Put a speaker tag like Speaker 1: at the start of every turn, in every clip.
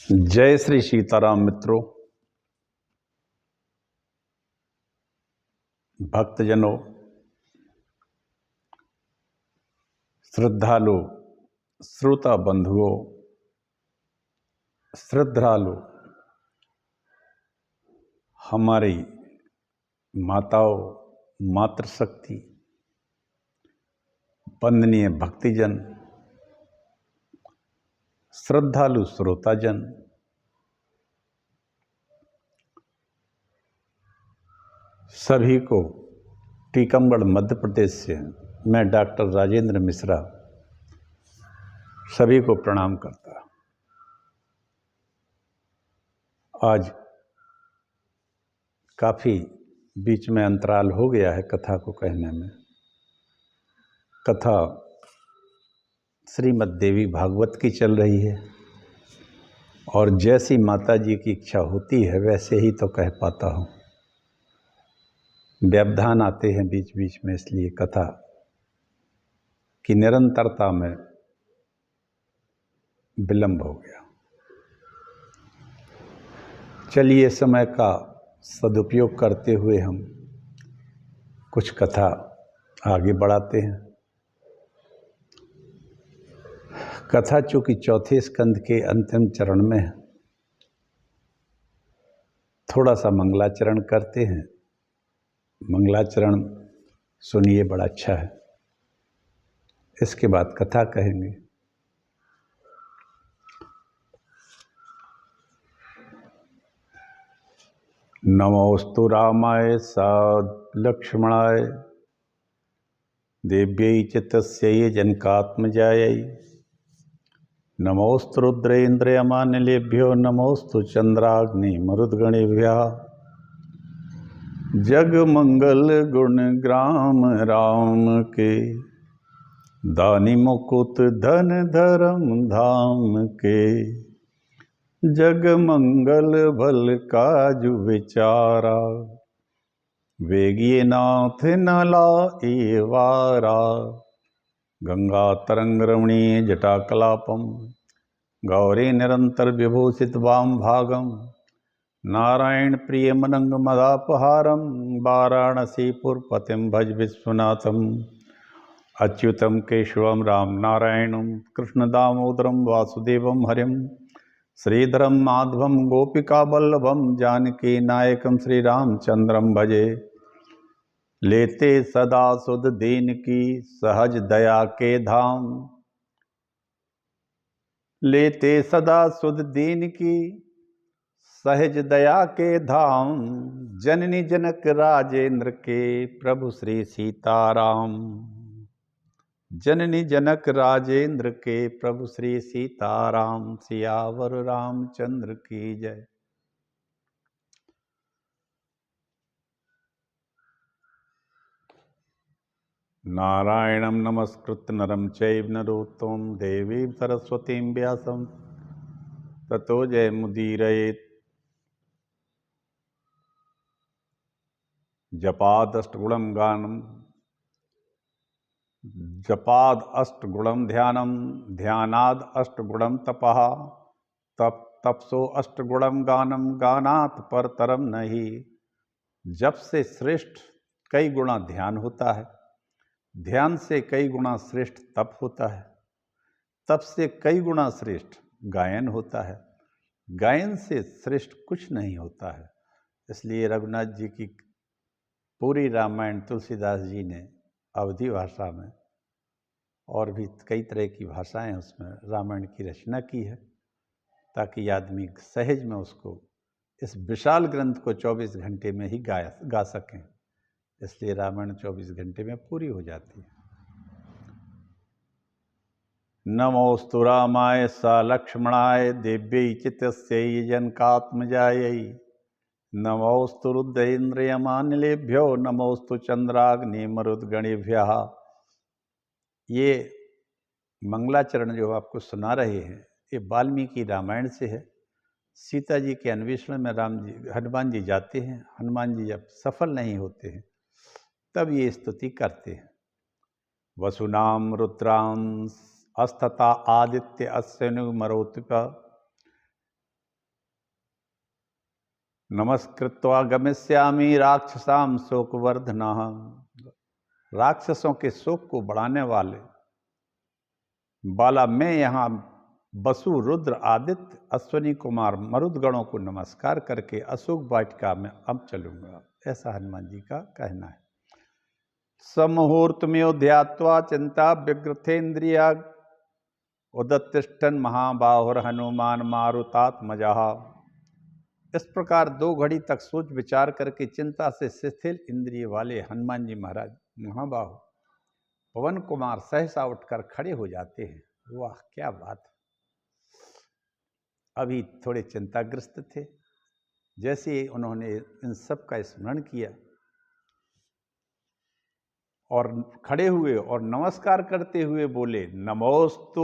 Speaker 1: जय श्री सीताराम मित्रों, भक्तजनों, श्रद्धालु, श्रोता बंधुओं, श्रद्धालु, हमारी माताओं, मातृशक्ति, वंदनीय भक्तिजन, श्रद्धालु श्रोताजन, सभी को टीकमगढ़ मध्य प्रदेश से मैं डॉक्टर राजेंद्र मिश्रा सभी को प्रणाम करता। आज काफ़ी बीच में अंतराल हो गया है कथा को कहने में। कथा श्रीमद् देवी भागवत की चल रही है और जैसी माता जी की इच्छा होती है वैसे ही तो कह पाता हूँ। व्यवधान आते हैं बीच बीच में, इसलिए कथा की निरंतरता में विलंब हो गया। चलिए समय का सदुपयोग करते हुए हम कुछ कथा आगे बढ़ाते हैं। कथा चूँकि चौथे स्कंद के अंतिम चरण में है, थोड़ा सा मंगलाचरण करते हैं। मंगलाचरण सुनिए, बड़ा अच्छा है। इसके बाद कथा कहेंगे। नमोस्तु रामाय लक्ष्मणाय देव्यै च तस्यै जनकात्मजायै नमोस्तु रुद्रेन्द्रयमानिलेभ्यो नमोस्तु चंद्राग्निमरुद्गणेभ्यः जग मंगल गुण ग्राम राम के दानी मुकुट धन धर्म धाम के जग मंगल भल काजु विचारा वेगिए नाथ न लाए वारा गंगा तरंग रमणीय जटाकलापम गौरी निरंतर विभूषित वाम भागम नारायण प्रिय मनंग मदापहारम वाराणसीपुर पतिम भज विश्वनाथम अच्युतम केशवम राम नारायणम कृष्ण दामोदरम वासुदेवम हरिम श्रीधरम माधवम गोपिका वल्लभम जानकी नायकम श्री रामचंद्रम भजे लेते सदा सुध दीन की सहज दया के धाम लेते सदा सुध दीन की सहज दया के धाम जननी जनक राजेंद्र के प्रभु श्री सीताराम जननी जनक राजेंद्र के प्रभु श्री सीताराम सियावर रामचंद्र की जय। नारायणं नमस्कृत्य नरं चैव नरोत्तमं देवीं सरस्वतीं व्यासं ततो जयमुदीरयेत्। जपादष्टगुणं गानं जपाद अष्टगुणं ध्यानं ध्यानाद अष्टगुणं तपः तपसो अष्टगुणं गानं गानात् परतरम नहीं। जप से श्रेष्ठ कई गुणा ध्यान होता है, ध्यान से कई गुणा श्रेष्ठ तप होता है, तप से कई गुणा श्रेष्ठ गायन होता है, गायन से श्रेष्ठ कुछ नहीं होता है। इसलिए रघुनाथ जी की पूरी रामायण तुलसीदास जी ने अवधी भाषा में और भी कई तरह की भाषाएं उसमें रामायण की रचना की है, ताकि आदमी सहज में उसको इस विशाल ग्रंथ को 24 घंटे में ही गा सकें। इसलिए रामायण 24 घंटे में पूरी हो जाती है। नमोस्तु रामाय लक्ष्मणाय देव्यै च तस्यै जनकात्मजायै नमोस्तु रुद्रेन्द्रयमानिलेभ्यो नमोस्तु चंद्राग्निमरुद्गणेभ्यः। ये मंगलाचरण जो आपको सुना रहे हैं, ये वाल्मीकि रामायण से है। सीता जी के अन्वेषण में हनुमान जी जाते हैं। हनुमान जी जब सफल नहीं होते हैं तब ये स्तुति करते हैं। वसुनाम रुद्रांस अस्तता आदित्य अश्विनु मरोतिपा नमस्कृत्वा गमिष्यामि राक्षसाम शोकवर्धनः। राक्षसों के शोक को बढ़ाने वाला मैं यहाँ वसु, रुद्र, आदित्य, अश्वनी कुमार, मरुदगणों को नमस्कार करके अशोक वाटिका में अब चलूंगा, ऐसा हनुमान जी का कहना है। समुहूर्तमेव ध्यात्वा चिंता विग्रथेन्द्रिया उदतिष्ठन् महाबाहुर हनुमान मारुतात्मजः। इस प्रकार 2 घड़ी तक सोच विचार करके चिंता से शिथिल इंद्रिय वाले हनुमान जी महाराज महाबाहु पवन कुमार सहसा उठकर खड़े हो जाते हैं। वाह क्या बात! अभी थोड़े चिंताग्रस्त थे, जैसे उन्होंने इन सब का स्मरण किया और खड़े हुए और नमस्कार करते हुए बोले, नमोस्तु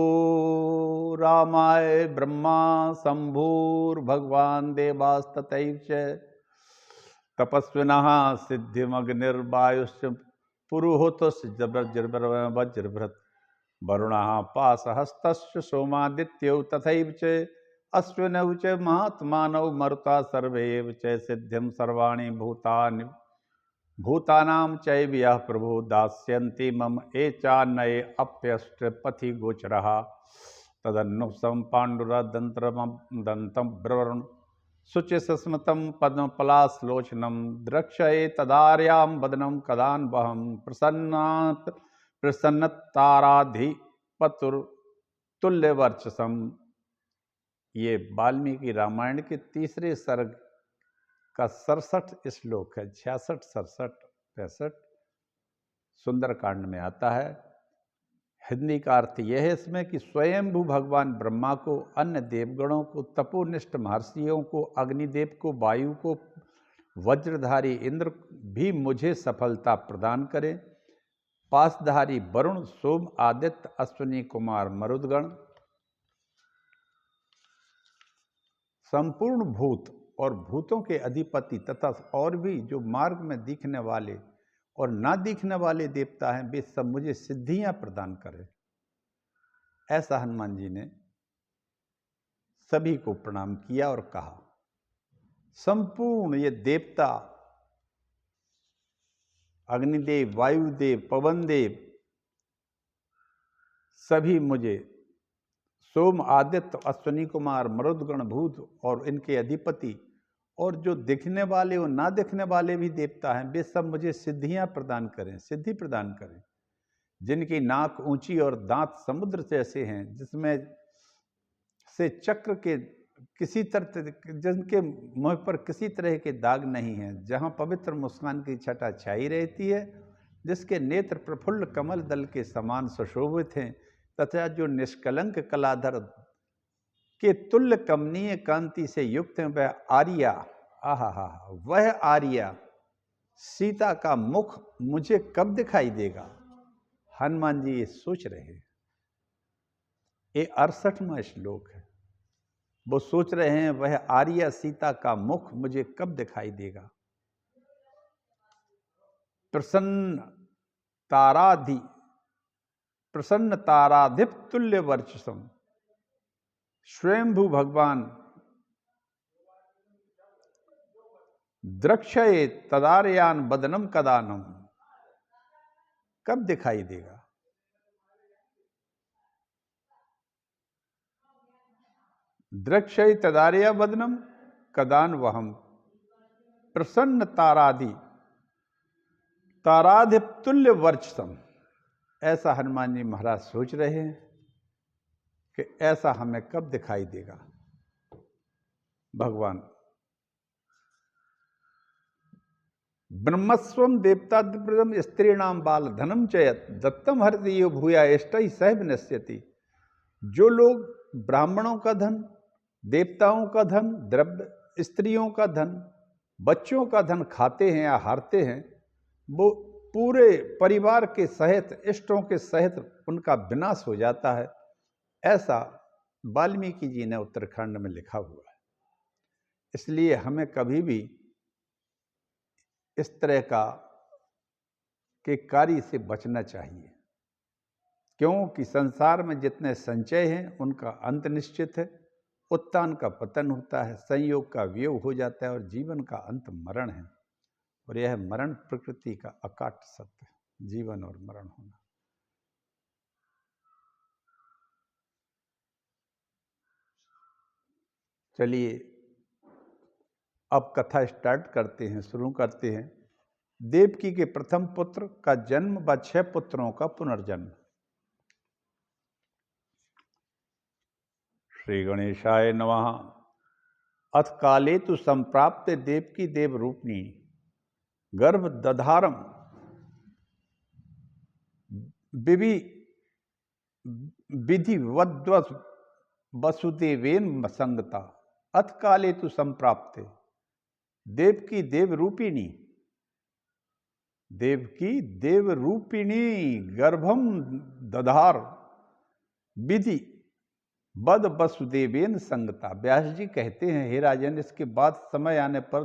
Speaker 1: रामाय ब्रह्मा शंभुर भगवान देवास्ततैव च तपस्विनः सिद्धिमग्निर्वायुश्च पुरुहूतश्च वज्रभृत् वरुणः पाशहस्तश्च सोमादित्यो तथैव च अश्विनौ च महात्मानौ मरुता सर्वे एव च सिद्धिं सर्वाणि भूतानां चैव यः प्रभु दास्यन्ति मम एचान्नये अप्यष्ट पथि गोचरः तदन्नुसं पाण्डुरदन्तं ब्रवरुण शुचिस्मृतं पद्मपलाशलोचनं द्रक्षये तदार्यां वदनं कदान्वहं प्रसन्नताराधिपतुर्तुल्यवर्चसम्। ये वाल्मीकि रामायण के तीसरे सर्ग का 67 श्लोक है। 66, 67, 65 सुंदरकांड में आता है। हिंदी का अर्थ यह है इसमें कि स्वयंभू भगवान ब्रह्मा को, अन्य देवगणों को, तपोनिष्ठ महर्षियों को, अग्निदेव को, वायु को, वज्रधारी इंद्र भी मुझे सफलता प्रदान करें। पासधारी वरुण, सोम, आदित्य, अश्विनी कुमार, मरुदगण, संपूर्ण भूत और भूतों के अधिपति तथा और भी जो मार्ग में दिखने वाले और ना दिखने वाले देवता हैं, वे सब मुझे सिद्धियां प्रदान करें। ऐसा हनुमान जी ने सभी को प्रणाम किया और कहा, संपूर्ण ये देवता, अग्निदेव, वायुदेव, पवनदेव, सभी मुझे, सोम, आदित्य, अश्विनी कुमार, मरुदगण, भूत और इनके अधिपति और जो दिखने वाले और ना दिखने वाले भी देवता हैं, वे सब मुझे सिद्धियां प्रदान करें, सिद्धि प्रदान करें। जिनकी नाक ऊंची और दांत समुद्र जैसे हैं, जिसमें से चक्र के किसी तरह, जिनके मुंह पर किसी तरह के दाग नहीं हैं, जहां पवित्र मुस्कान की छटा छाई रहती है, जिसके नेत्र प्रफुल्ल कमल दल के समान सुशोभित हैं, तथा जो निष्कलंक कलाधर के तुल्य कमनीय कांति से युक्त हैं, वह आर्या, आहा, वह आर्या सीता का मुख मुझे कब दिखाई देगा। हनुमान जी ये सोच रहे हैं। ये 68वां श्लोक है। वो सोच रहे हैं वह आर्या सीता का मुख मुझे कब दिखाई देगा। प्रसन्न ताराधिप तुल्य वर्चसम, स्वयंभू भगवान द्रक्षये तदारयान बदनम कदानम, कब दिखाई देगा। द्रक्षये तदारया बदनम कदान वहम प्रसन्न ताराधिप तुल्य वर्चसम। ऐसा हनुमान जी महाराज सोच रहे हैं कि ऐसा हमें कब दिखाई देगा भगवान। ब्रह्मस्वम देवता प्रदम स्त्रीणाम बाल धनम चयत दत्तम हृदय भूया इष्टि सहब नश्यति। जो लोग ब्राह्मणों का धन, देवताओं का धन, द्रव्य, स्त्रियों का धन, बच्चों का धन खाते हैं या हारते हैं, वो पूरे परिवार के सहित, इष्टों के सहित उनका विनाश हो जाता है। ऐसा वाल्मीकि जी ने उत्तराखंड में लिखा हुआ है। इसलिए हमें कभी भी इस तरह के कार्य से बचना चाहिए, क्योंकि संसार में जितने संचय हैं उनका अंत निश्चित है उत्तान का पतन होता है, संयोग का वियोग हो जाता है और जीवन का अंत मरण है। और यह मरण प्रकृति का अकाट सत्य है, जीवन और मरण होना। चलिए अब कथा स्टार्ट करते हैं, शुरू करते हैं। देवकी के प्रथम पुत्र का जन्म व 6 पुत्रों का पुनर्जन्म। श्री गणेशाय नमः। अथ काले तु संप्राप्त देवकी देव रूपिणी गर्भ दधारम विधिवद्वत् वसुदेवेन संगता। अथ काले तु संप्राप्ते देवकी देव रूपिणी, देवकी देव रूपिणी गर्भम दधार विधि बद वसुदेवेन संगता। व्यास जी कहते हैं, हे राजन, इसके बाद समय आने पर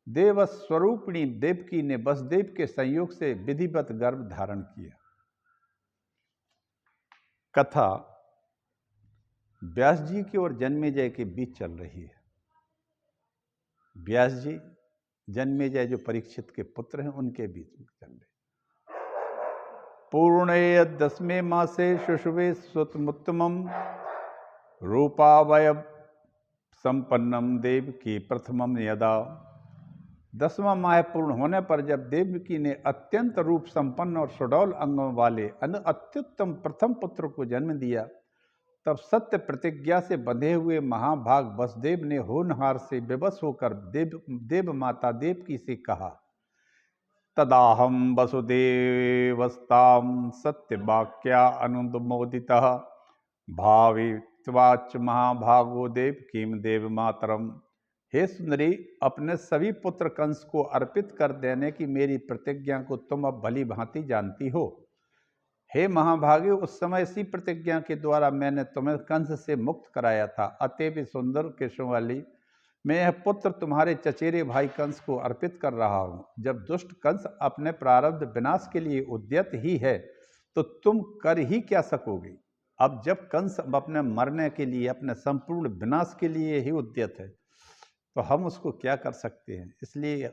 Speaker 1: देवस स्वरूपिणी देवकी ने वसुदेव के संयोग से विधिवत गर्भ धारण किया। कथा व्यास जी की और जन्मेजय के बीच चल रही है। व्यास जी जन्मेजय जो परीक्षित के पुत्र हैं उनके बीच में चल रही। पूर्णे 10वें मासे शुशुवे सुतमुत्तमम रूपावय संपन्नम देवकी प्रथमम यदा। 10वां माह पूर्ण होने पर जब देवकी ने अत्यंत रूप संपन्न और सुडौल अंगों वाले अत्युत्तम प्रथम पुत्र को जन्म दिया, तब सत्य प्रतिज्ञा से बंधे हुए महाभाग वसुदेव ने होनहार से विवश होकर देव माता देवकी से कहा, तदाहम वसुदेवस्ताम सत्यवाक्या अनुमोदितः भावित्वाच महाभागो देवकीम देव मातरम। हे सुंदरी, अपने सभी पुत्र कंस को अर्पित कर देने की मेरी प्रतिज्ञा को तुम अब भली भांति जानती हो। हे महाभागे, उस समय इसी प्रतिज्ञा के द्वारा मैंने तुम्हें कंस से मुक्त कराया था। अतएव सुंदर केशवाली, मैं यह पुत्र तुम्हारे चचेरे भाई कंस को अर्पित कर रहा हूँ। जब दुष्ट कंस अपने प्रारब्ध विनाश के लिए उद्यत ही है तो तुम कर ही क्या सकोगे। अब जब कंस अपने मरने के लिए, अपने संपूर्ण विनाश के लिए ही उद्यत है, तो हम उसको क्या कर सकते हैं। इसलिए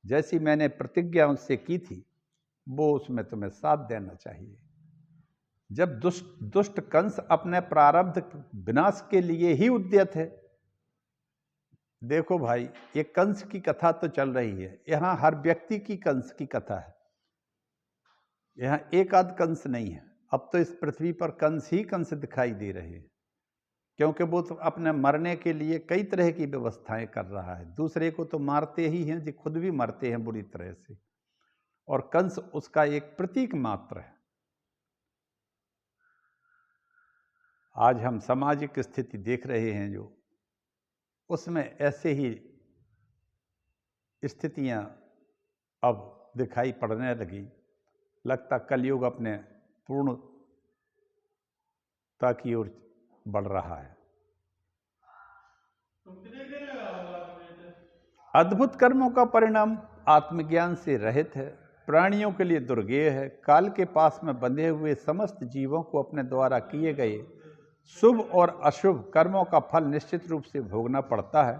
Speaker 1: जैसी मैंने प्रतिज्ञा उससे की थी, वो उसमें तुम्हें साथ देना चाहिए। जब दुष्ट कंस अपने प्रारब्ध विनाश के लिए ही उद्यत है। देखो भाई, ये कंस की कथा तो चल रही है, यहाँ हर व्यक्ति की कंस की कथा है। यहाँ एक आध कंस नहीं है। अब तो इस पृथ्वी पर कंस ही कंस दिखाई दे रहे हैं, क्योंकि वो तो अपने मरने के लिए कई तरह की व्यवस्थाएं कर रहा है। दूसरे को तो मारते ही हैं, जो खुद भी मरते हैं बुरी तरह से, और कंस उसका एक प्रतीक मात्र है। आज हम सामाजिक स्थिति देख रहे हैं जो, उसमें ऐसे ही स्थितियां अब दिखाई पड़ने लगी। लगता कलयुग अपने पूर्णता की ओर बढ़ रहा है। अद्भुत कर्मों का परिणाम आत्मज्ञान से रहित है, प्राणियों के लिए दुर्गेय है। काल के पास में बंधे हुए समस्त जीवों को अपने द्वारा किए गए शुभ और अशुभ कर्मों का फल निश्चित रूप से भोगना पड़ता है।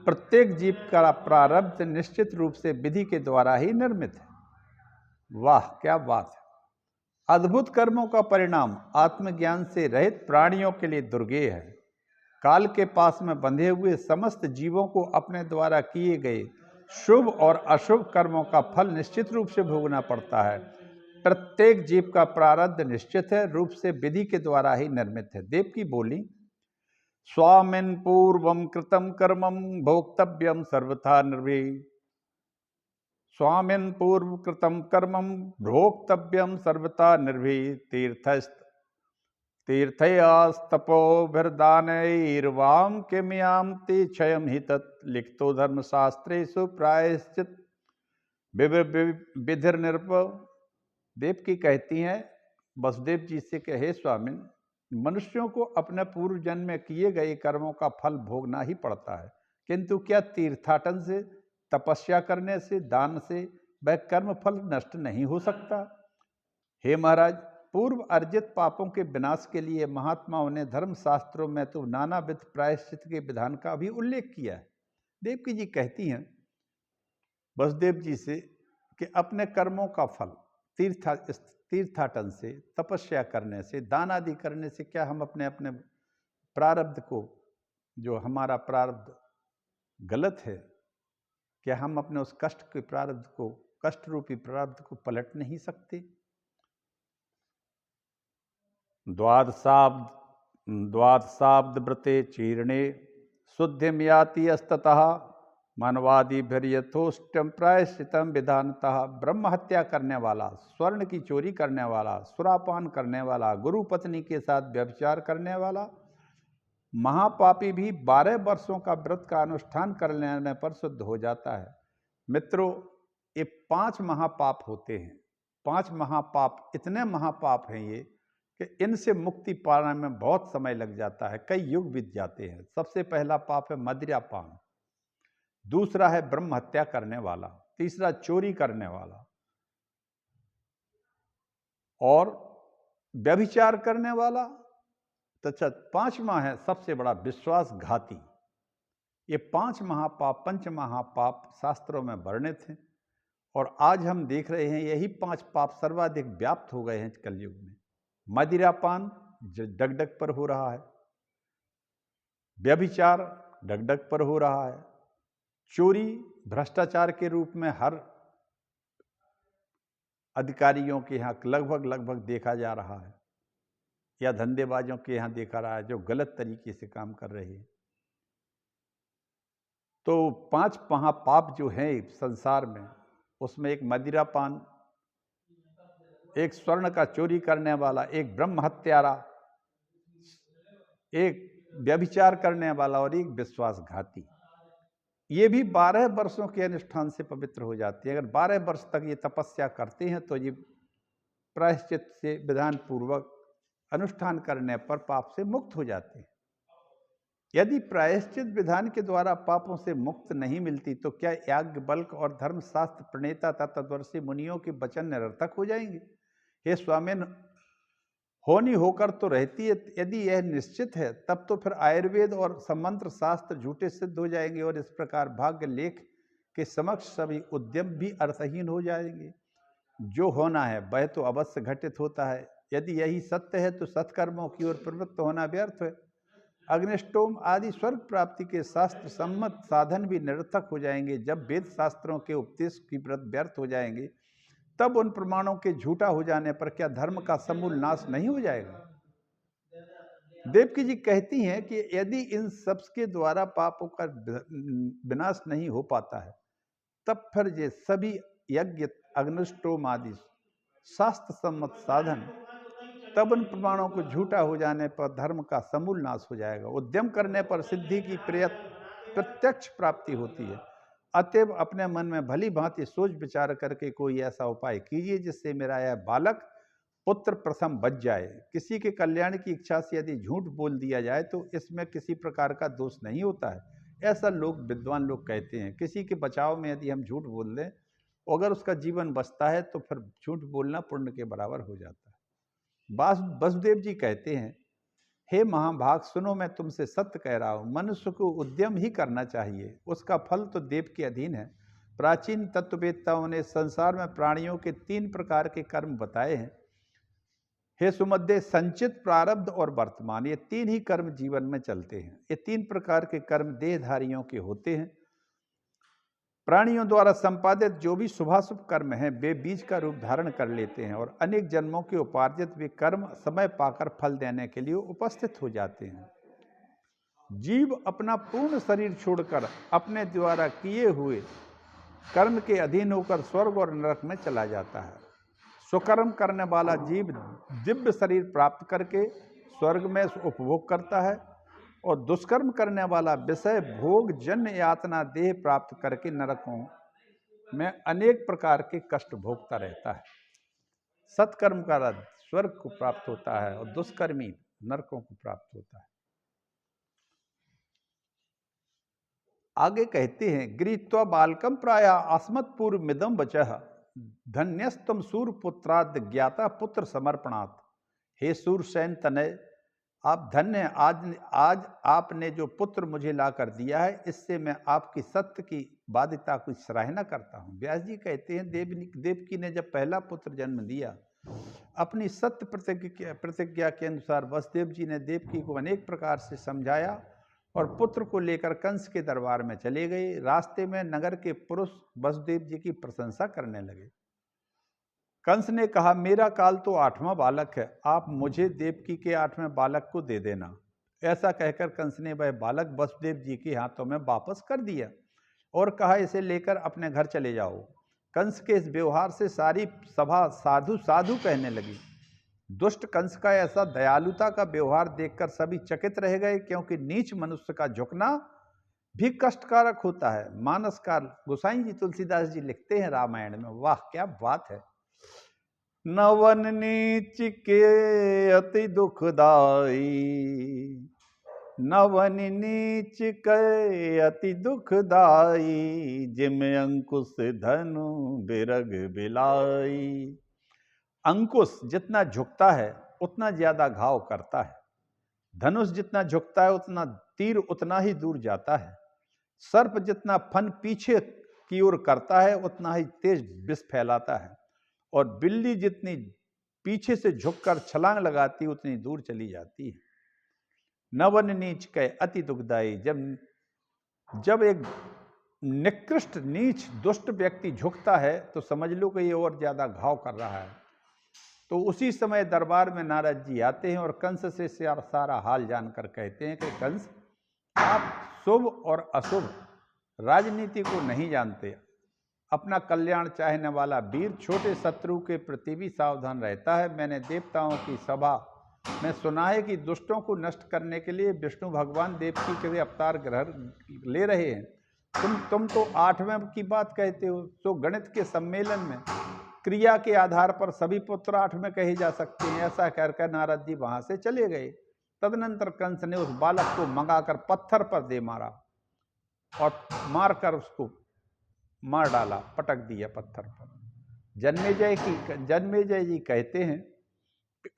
Speaker 1: प्रत्येक जीव का प्रारब्ध निश्चित रूप से विधि के द्वारा ही निर्मित है। वाह, क्या बात है। अद्भुत कर्मों का परिणाम आत्मज्ञान से रहित प्राणियों के लिए दुर्गेय है। काल के पास में बंधे हुए समस्त जीवों को अपने द्वारा किए गए शुभ और अशुभ कर्मों का फल निश्चित रूप से भोगना पड़ता है। प्रत्येक जीव का प्रारब्ध निश्चित है रूप से विधि के द्वारा ही निर्मित है। देवकी बोली, स्वामिन पूर्वम कृतम कर्मम भोक्तव्यम सर्वथा निर्भय। स्वामिन पूर्व कृतम कर्मम भोक्तव्यम सर्वथा निर्भय। तीर्थयास्तपोभिर्दानैर्वां किमयां ते क्षयं हि तत् लिखितो धर्मशास्त्रेषु प्रायश्चित विधिर्निर्प। देवकी कहती हैं वसुदेव जी से कि हे स्वामिन, मनुष्यों को अपने पूर्व जन्म में किए गए कर्मों का फल भोगना ही पड़ता है, किंतु क्या तीर्थाटन से, तपस्या करने से, दान से वह कर्म फल नष्ट नहीं हो सकता। हे महाराज, पूर्व अर्जित पापों के विनाश के लिए महात्माओं ने धर्मशास्त्रों में तो नानाविध प्रायश्चित के विधान का भी उल्लेख किया है। देवकी जी कहती हैं वसुदेव जी से कि अपने कर्मों का फल तीर्थाटन से, तपस्या करने से, दान आदि करने से क्या हम अपने अपने प्रारब्ध को, जो हमारा प्रारब्ध गलत है, क्या हम अपने उस कष्ट के प्रारब्ध को, कष्ट रूपी प्रारब्ध को पलट नहीं सकते? द्वादशाब्द व्रते चीर्णे शुद्धिम याति अस्ततः मानवादिभिर्यथोष्टम प्रायश्चितम विधानतः। ब्रह्म हत्या करने वाला, स्वर्ण की चोरी करने वाला, सुरापान करने वाला, गुरु पत्नी के साथ व्यभिचार करने वाला महापापी भी 12 वर्षों का व्रत का अनुष्ठान कर लेने पर शुद्ध हो जाता है। मित्रों, ये 5 महापाप होते हैं। 5 महापाप इतने महापाप हैं ये कि इनसे मुक्ति पाने में बहुत समय लग जाता है, कई युग बीत जाते हैं। सबसे पहला पाप है मदिरापान, दूसरा है ब्रह्म हत्या करने वाला, तीसरा चोरी करने वाला, और व्यभिचार करने वाला, तथा 5वां है सबसे बड़ा विश्वासघाती। ये 5 महापाप, पंच महापाप शास्त्रों में वर्णित हैं और आज हम देख रहे हैं यही 5 पाप सर्वाधिक व्याप्त हो गए हैं कलयुग में। मदिरापान डगडग पर हो रहा है, व्यभिचार डगडग पर हो रहा है, चोरी भ्रष्टाचार के रूप में हर अधिकारियों के यहाँ लगभग देखा जा रहा है, या धंधेबाजों के यहाँ देखा रहा है जो गलत तरीके से काम कर रहे हैं। तो 5 महापाप जो हैं संसार में, उसमें एक मदिरापान, एक स्वर्ण का चोरी करने वाला, एक ब्रह्म हत्यारा, एक व्यभिचार करने वाला और एक विश्वासघाती। ये भी 12 वर्षों के अनुष्ठान से पवित्र हो जाती है। अगर 12 वर्ष तक ये तपस्या करते हैं तो ये प्रायश्चित से विधान पूर्वक अनुष्ठान करने पर पाप से मुक्त हो जाते हैं। यदि प्रायश्चित विधान के द्वारा पापों से मुक्त नहीं मिलती तो क्या याज्ञवल्क्य और धर्मशास्त्र प्रणेता तथा तत्वर्षी मुनियों के वचन निरर्थक हो जाएंगे? हे स्वामिन, होनी होकर तो रहती है, यदि यह निश्चित है तब तो फिर आयुर्वेद और समंत्र शास्त्र झूठे सिद्ध हो जाएंगे और इस प्रकार भाग्य लेख के समक्ष सभी उद्यम भी अर्थहीन हो जाएंगे। जो होना है वह तो अवश्य घटित होता है। यदि यही सत्य है तो सत्कर्मों की ओर प्रवृत्त होना व्यर्थ है। अग्निष्टोम आदि स्वर्ग प्राप्ति के शास्त्र सम्मत साधन भी निरर्थक हो जाएंगे। जब वेद शास्त्रों के उपदेश की व्रत व्यर्थ हो जाएंगे तब उन प्रमाणों के झूठा हो जाने पर क्या धर्म का समूल नाश नहीं हो जाएगा? देवकी जी कहती हैं कि यदि इन सब के द्वारा पापों का विनाश नहीं हो पाता है तब फिर ये सभी यज्ञ, अग्निष्टोम आदि शास्त्र सम्मत साधन, तब उन प्रमाणों को झूठा हो जाने पर धर्म का समूल नाश हो जाएगा। उद्यम करने पर सिद्धि की प्रत्यक्ष प्राप्ति होती है। अतएव अपने मन में भली भांति सोच विचार करके कोई ऐसा उपाय कीजिए जिससे मेरा यह बालक पुत्र प्रथम बच जाए। किसी के कल्याण की इच्छा से यदि झूठ बोल दिया जाए तो इसमें किसी प्रकार का दोष नहीं होता है, ऐसा विद्वान लोग कहते हैं। किसी के बचाव में यदि हम झूठ बोल दें, अगर उसका जीवन बचता है तो फिर झूठ बोलना पुण्य के बराबर हो जाता है। वसुदेव जी कहते हैं, हे महाभाग, सुनो, मैं तुमसे सत्य कह रहा हूं। मनुष्य को उद्यम ही करना चाहिए, उसका फल तो देव के अधीन है। प्राचीन तत्ववेत्ताओं ने संसार में प्राणियों के 3 प्रकार के कर्म बताए हैं। हे सुमध्य, संचित, प्रारब्ध और वर्तमान, ये 3 ही कर्म जीवन में चलते हैं। ये 3 प्रकार के कर्म देहधारियों के होते हैं। प्राणियों द्वारा संपादित जो भी शुभाशुभ कर्म हैं वे बीज का रूप धारण कर लेते हैं और अनेक जन्मों के उपार्जित वे कर्म समय पाकर फल देने के लिए उपस्थित हो जाते हैं। जीव अपना पूर्ण शरीर छोड़कर अपने द्वारा किए हुए कर्म के अधीन होकर स्वर्ग और नरक में चला जाता है। स्वकर्म करने वाला जीव दिव्य शरीर प्राप्त करके स्वर्ग में उपभोग करता है और दुष्कर्म करने वाला विषय भोग जन्य यातना देह प्राप्त करके नरकों में अनेक प्रकार के कष्ट भोगता रहता है। सत्कर्म का स्वर्ग को प्राप्त होता है और दुष्कर्मी नरकों को प्राप्त होता है। आगे कहते हैं, गृहीत्वा बालकम प्राय अस्मत् पूर्व मिदम वचः धन्यस्तम सूर्यपुत्राद ज्ञाता पुत्र समर्पणात्। हे सूरसेन तनय, आप धन्य हैं, आज आपने जो पुत्र मुझे ला कर दिया है, इससे मैं आपकी सत्य की बाध्यता की सराहना करता हूँ। व्यास जी कहते हैं देवकी ने जब पहला पुत्र जन्म दिया, अपनी सत्य प्रतिज्ञा के अनुसार वसुदेव जी ने देवकी को अनेक प्रकार से समझाया और पुत्र को लेकर कंस के दरबार में चले गए। रास्ते में नगर के पुरुष वसुदेव जी की प्रशंसा करने लगे। कंस ने कहा, मेरा काल तो 8वां बालक है, आप मुझे देवकी के 8वें बालक को दे देना। ऐसा कहकर कंस ने वह बालक वसुदेव जी के हाथों में वापस कर दिया और कहा, इसे लेकर अपने घर चले जाओ। कंस के इस व्यवहार से सारी सभा साधु साधु कहने लगी। दुष्ट कंस का ऐसा दयालुता का व्यवहार देखकर सभी चकित रह गए, क्योंकि नीच मनुष्य का झुकना भी कष्टकारक होता है। मानसकार गोसाई जी तुलसीदास जी लिखते हैं रामायण में, वाह क्या बात है। नवन नीच के अति दुखदाई, नवन नीच के अति दुखदाई, जिम अंकुश धनु बिरग बिलाई। अंकुश जितना झुकता है उतना ज्यादा घाव करता है, धनुष जितना झुकता है उतना तीर उतना ही दूर जाता है, सर्प जितना फन पीछे की ओर करता है उतना ही तेज विष फैलाता है, और बिल्ली जितनी पीछे से झुककर छलांग लगाती उतनी दूर चली जाती है। नवन नीच के अति दुखदाई, जब एक निकृष्ट नीच दुष्ट व्यक्ति झुकता है तो समझ लो कि ये और ज्यादा घाव कर रहा है। तो उसी समय दरबार में नारद जी आते हैं और कंस से सारा हाल जानकर कहते हैं कि कंस, आप शुभ और अशुभ राजनीति को नहीं जानते। अपना कल्याण चाहने वाला वीर छोटे शत्रु के प्रति भी सावधान रहता है। मैंने देवताओं की सभा में सुना है कि दुष्टों को नष्ट करने के लिए विष्णु भगवान देवकी के अवतार ग्रहण ले रहे हैं। तुम तो 8वें की बात कहते हो। तो गणित के सम्मेलन में क्रिया के आधार पर सभी पुत्र 8 में कहे जा सकते हैं। ऐसा कहकर नारद जी वहां से चले गए। तदनंतर कंस ने उस बालक को मंगाकर पत्थर पर दे मारा और मारकर उसको मार डाला, पटक दिया पत्थर पर। जन्मेजय जी कहते हैं,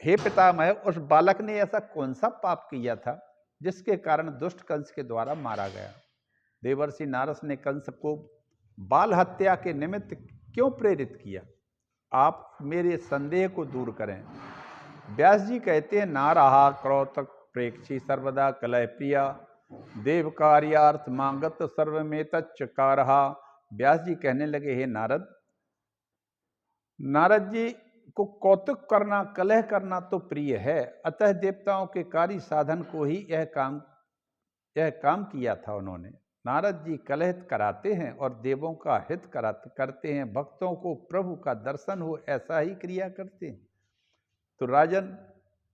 Speaker 1: हे पितामह, उस बालक ने ऐसा कौन सा पाप किया था जिसके कारण दुष्ट कंस के द्वारा मारा गया। देवर्षि नारद ने कंस को बाल हत्या के निमित्त क्यों प्रेरित किया, आप मेरे संदेह को दूर करें। व्यास जी कहते हैं, नारहा क्रौतक प्रेक्षी सर्वदा कलह प्रिया, देव कार्यार्थ मांगत सर्वमेतच्चकारहा। व्यास जी कहने लगे, हे नारद, नारद जी को कौतुक करना, कलह करना तो प्रिय है, अतः देवताओं के कार्य साधन को ही यह काम किया था उन्होंने। नारद जी कलह कराते हैं और देवों का हित करते हैं, भक्तों को प्रभु का दर्शन हो ऐसा ही क्रिया करते हैं। तो राजन,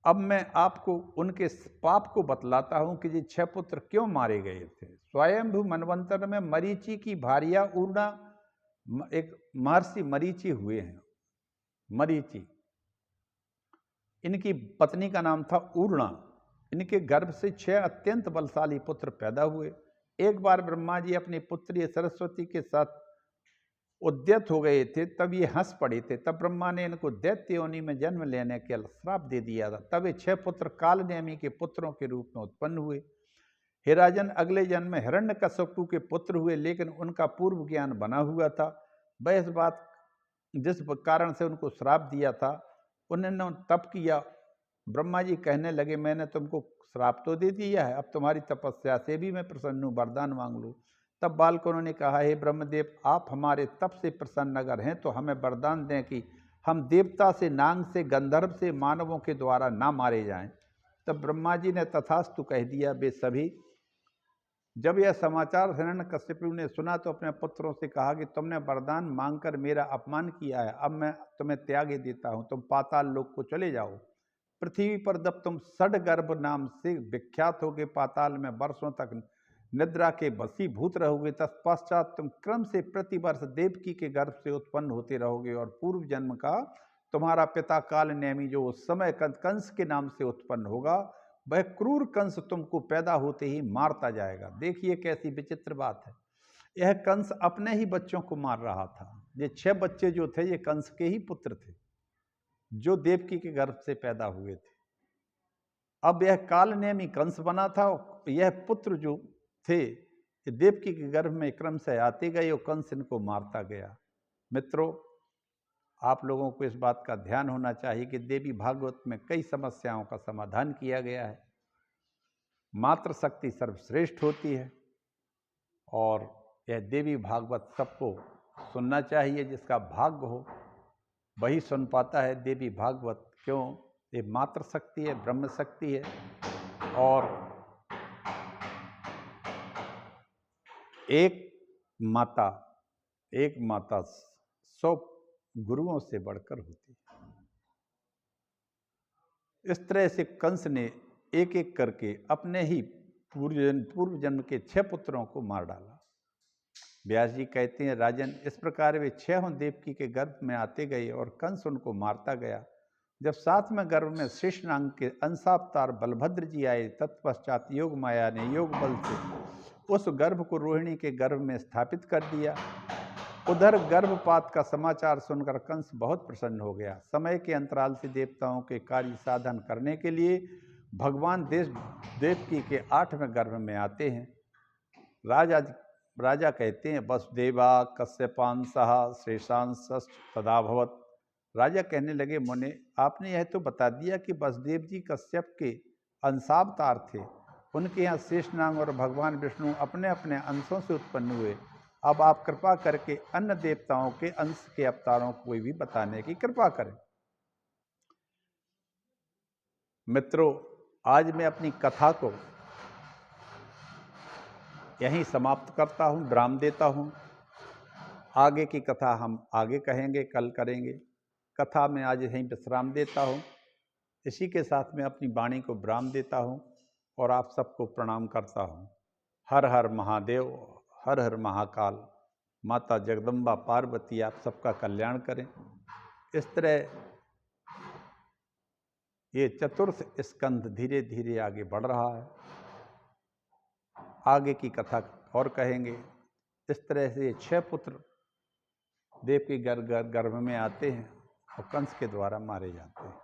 Speaker 1: अब मैं आपको उनके पाप को बतलाता हूं कि ये 6 पुत्र क्यों मारे गए थे। स्वयंभू मनवंतर में मरीचि की भार्या उर्णा, एक महर्षि मरीचि हुए हैं। मरीचि, इनकी पत्नी का नाम था उर्णा। इनके गर्भ से 6 अत्यंत बलशाली पुत्र पैदा हुए। एक बार ब्रह्मा जी अपनी पुत्री सरस्वती के साथ उद्यत हो गए थे, तब ये हंस पड़े थे। तब ब्रह्मा ने इनको दैत्य योनि में जन्म लेने के श्राप दे दिया था। तब ये 6 पुत्र कालनेमी के पुत्रों के रूप में उत्पन्न हुए। हे राजन, अगले जन्म में हिरण्यकशिपु के पुत्र हुए, लेकिन उनका पूर्व ज्ञान बना हुआ था। वह इस बात जिस कारण से उनको श्राप दिया था, उन्होंने तप किया। ब्रह्मा जी कहने लगे, मैंने तुमको श्राप तो दे दिया है, अब तुम्हारी तपस्या से भी मैं प्रसन्न हूँ, वरदान मांग लो। तब बालकों ने कहा, हे ब्रह्मदेव, आप हमारे तप से प्रसन्न अगर हैं तो हमें वरदान दें कि हम देवता से, नाग से, गंधर्व से, मानवों के द्वारा ना मारे जाएं। तब ब्रह्मा जी ने तथास्तु कह दिया। वे सभी, जब यह समाचार हिरण्यकशिपु ने सुना तो अपने पुत्रों से कहा कि तुमने वरदान मांगकर मेरा अपमान किया है, अब मैं तुम्हें त्याग देता हूँ, तुम पाताल लोक को चले जाओ। पृथ्वी पर जब तुम षडगर्भ नाम से विख्यात होगे, पाताल में वर्षों तक निद्रा के वशीभूत रहोगे, तत्पश्चात तुम क्रम से प्रतिवर्ष देवकी के गर्भ से उत्पन्न होते रहोगे और पूर्व जन्म का तुम्हारा पिता कालनेमी, जो उस समय कंस के नाम से उत्पन्न होगा, वह क्रूर कंस तुमको पैदा होते ही मारता जाएगा। देखिए कैसी विचित्र बात है। यह कंस अपने ही बच्चों को मार रहा था। ये 6 बच्चे जो थे, ये कंस के ही पुत्र थे, जो देवकी के गर्भ से पैदा हुए थे। अब यह कालनेमी कंस बना था। यह पुत्र जो थे ये देवकी के गर्भ में क्रम से आते गए और कंस इनको मारता गया। मित्रों, आप लोगों को इस बात का ध्यान होना चाहिए कि देवी भागवत में कई समस्याओं का समाधान किया गया है। मातृशक्ति सर्वश्रेष्ठ होती है और यह देवी भागवत सबको सुनना चाहिए। जिसका भाग्य हो वही सुन पाता है देवी भागवत। क्यों? ये मातृशक्ति है, ब्रह्म शक्ति है और एक माता 100 गुरुओं से बढ़कर होती है। इस तरह से कंस ने एक एक करके अपने ही पूर्व जन्म के 6 पुत्रों को मार डाला। व्यास जी कहते हैं, राजन, इस प्रकार वे 6 देवकी के गर्भ में आते गए और कंस उनको मारता गया। जब 7वें गर्भ में शेषनाग के अंशावतार बलभद्र जी आए, तत्पश्चात योग माया ने योग बल से उस गर्भ को रोहिणी के गर्भ में स्थापित कर दिया। उधर गर्भपात का समाचार सुनकर कंस बहुत प्रसन्न हो गया। समय के अंतराल से देवताओं के कार्य साधन करने के लिए भगवान देवकी के 8वें गर्भ में आते हैं। राजा कहते हैं, वसुदेवा कश्यपांसः शेषांश तदाभवत्। राजा कहने लगे, मुने, आपने यह तो बता दिया कि वसुदेव जी कश्यप के अंशावतार थे। उनके यहाँ शेषनाग और भगवान विष्णु अपने अपने अंशों से उत्पन्न हुए। अब आप कृपा करके अन्य देवताओं के अंश के अवतारों को भी बताने की कृपा करें। मित्रों, आज मैं अपनी कथा को यहीं समाप्त करता हूँ, विराम देता हूँ। आगे की कथा हम आगे कहेंगे, कल करेंगे। कथा में आज यहीं विश्राम देता हूँ। इसी के साथ मैं अपनी वाणी को विराम देता हूँ और आप सबको प्रणाम करता हूँ। हर हर महादेव, हर हर महाकाल। माता जगदम्बा पार्वती आप सबका कल्याण करें। इस तरह ये चतुर्थ स्कंध धीरे धीरे आगे बढ़ रहा है। आगे की कथा और कहेंगे। इस तरह से 6 पुत्र देव के गर्भ में आते हैं और कंस के द्वारा मारे जाते हैं।